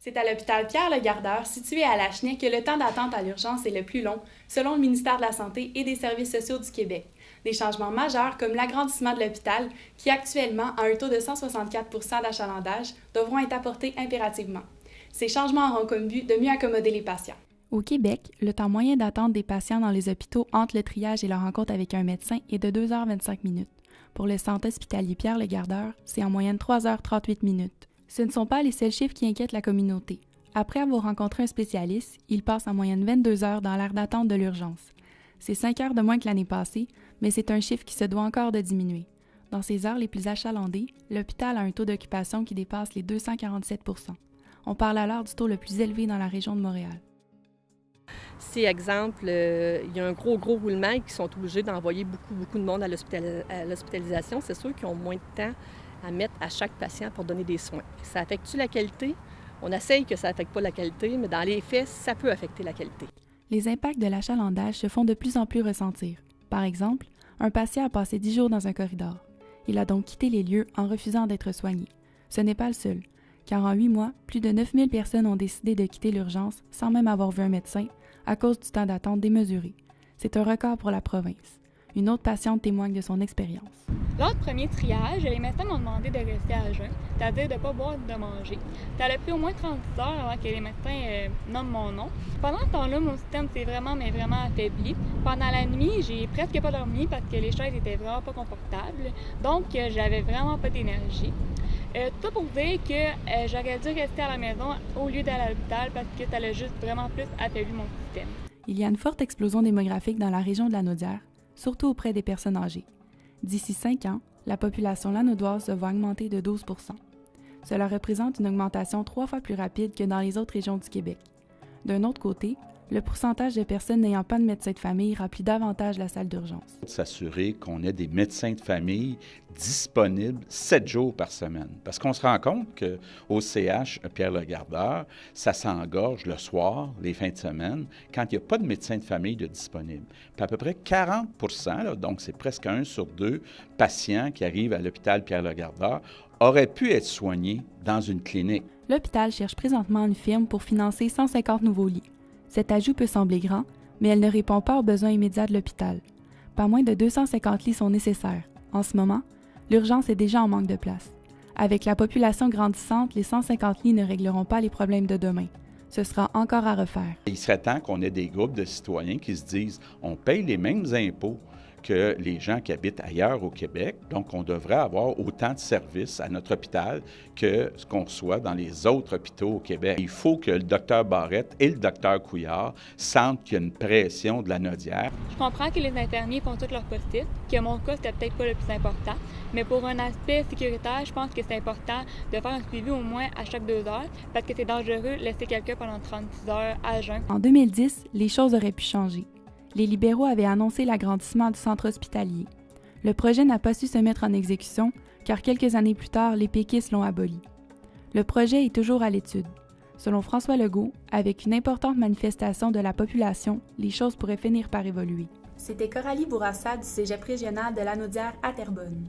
C'est à l'hôpital Pierre-le-Gardeur, situé à Lachenay, que le temps d'attente à l'urgence est le plus long, selon le ministère de la Santé et des Services sociaux du Québec. Des changements majeurs, comme l'agrandissement de l'hôpital, qui actuellement a un taux de 164 d'achalandage, devront être apportés impérativement. Ces changements auront comme but de mieux accommoder les patients. Au Québec, le temps moyen d'attente des patients dans les hôpitaux entre le triage et leur rencontre avec un médecin est de 2h25 minutes. Pour le centre hospitalier Pierre-le-Gardeur, c'est en moyenne 3h38 minutes. Ce ne sont pas les seuls chiffres qui inquiètent la communauté. Après avoir rencontré un spécialiste, il passe en moyenne 22 heures dans l'aire d'attente de l'urgence. C'est 5 heures de moins que l'année passée, mais c'est un chiffre qui se doit encore de diminuer. Dans ces heures les plus achalandées, l'hôpital a un taux d'occupation qui dépasse les 247 %. On parle alors du taux le plus élevé dans la région de Montréal. Si, exemple, il y a un gros roulement et qu'ils sont obligés d'envoyer beaucoup de monde à l'hospitalisation, c'est sûr qu'ils ont moins de temps à mettre à chaque patient pour donner des soins. Ça affecte-tu la qualité? On essaye que ça n'affecte pas la qualité, mais dans les faits, ça peut affecter la qualité. Les impacts de l'achalandage se font de plus en plus ressentir. Par exemple, un patient a passé 10 jours dans un corridor. Il a donc quitté les lieux en refusant d'être soigné. Ce n'est pas le seul, car en 8 mois, plus de 9000 personnes ont décidé de quitter l'urgence sans même avoir vu un médecin à cause du temps d'attente démesuré. C'est un record pour la province. Une autre patiente témoigne de son expérience. Lors du premier triage, les médecins m'ont demandé de rester à jeun, c'est-à-dire de ne pas boire et de manger. Ça a pris au moins 30 heures avant que les médecins nomment mon nom. Pendant ce temps-là, mon système s'est vraiment affaibli. Pendant la nuit, j'ai presque pas dormi parce que les chaises étaient vraiment pas confortables. Donc, j'avais vraiment pas d'énergie. Tout ça pour dire que j'aurais dû rester à la maison au lieu d'aller à l'hôpital parce que ça a juste vraiment plus affaibli mon système. Il y a une forte explosion démographique dans la région de la Naudière, surtout auprès des personnes âgées. D'ici 5 ans, la population lanaudoise va augmenter de 12 %. Cela représente une augmentation 3 fois plus rapide que dans les autres régions du Québec. D'un autre côté, le pourcentage de personnes n'ayant pas de médecin de famille remplit davantage la salle d'urgence. S'assurer qu'on ait des médecins de famille disponibles 7 jours par semaine. Parce qu'on se rend compte qu'au CH Pierre-le-Gardeur, ça s'engorge le soir, les fins de semaine, quand il n'y a pas de médecin de famille de disponible. Puis à peu près 40 %, donc c'est presque 1 sur 2 patients qui arrivent à l'hôpital Pierre-le-Gardeur, auraient pu être soignés dans une clinique. L'hôpital cherche présentement une firme pour financer 150 nouveaux lits. Cet ajout peut sembler grand, mais elle ne répond pas aux besoins immédiats de l'hôpital. Pas moins de 250 lits sont nécessaires. En ce moment, l'urgence est déjà en manque de place. Avec la population grandissante, les 150 lits ne régleront pas les problèmes de demain. Ce sera encore à refaire. Il serait temps qu'on ait des groupes de citoyens qui se disent « on paye les mêmes impôts que les gens qui habitent ailleurs au Québec, donc on devrait avoir autant de services à notre hôpital que ce qu'on reçoit dans les autres hôpitaux au Québec. Il faut que le docteur Barrette et le docteur Couillard sentent qu'il y a une pression de la Naudière. Je comprends que les infirmiers font tout leur possible, que mon cas, c'était peut-être pas le plus important, mais pour un aspect sécuritaire, je pense que c'est important de faire un suivi au moins à chaque 2 heures, parce que c'est dangereux de laisser quelqu'un pendant 36 heures à jeun. En 2010, les choses auraient pu changer. Les libéraux avaient annoncé l'agrandissement du centre hospitalier. Le projet n'a pas su se mettre en exécution, car quelques années plus tard, les péquistes l'ont aboli. Le projet est toujours à l'étude. Selon François Legault, avec une importante manifestation de la population, les choses pourraient finir par évoluer. C'était Coralie Bourassa du Cégep régional de Lanaudière à Terrebonne.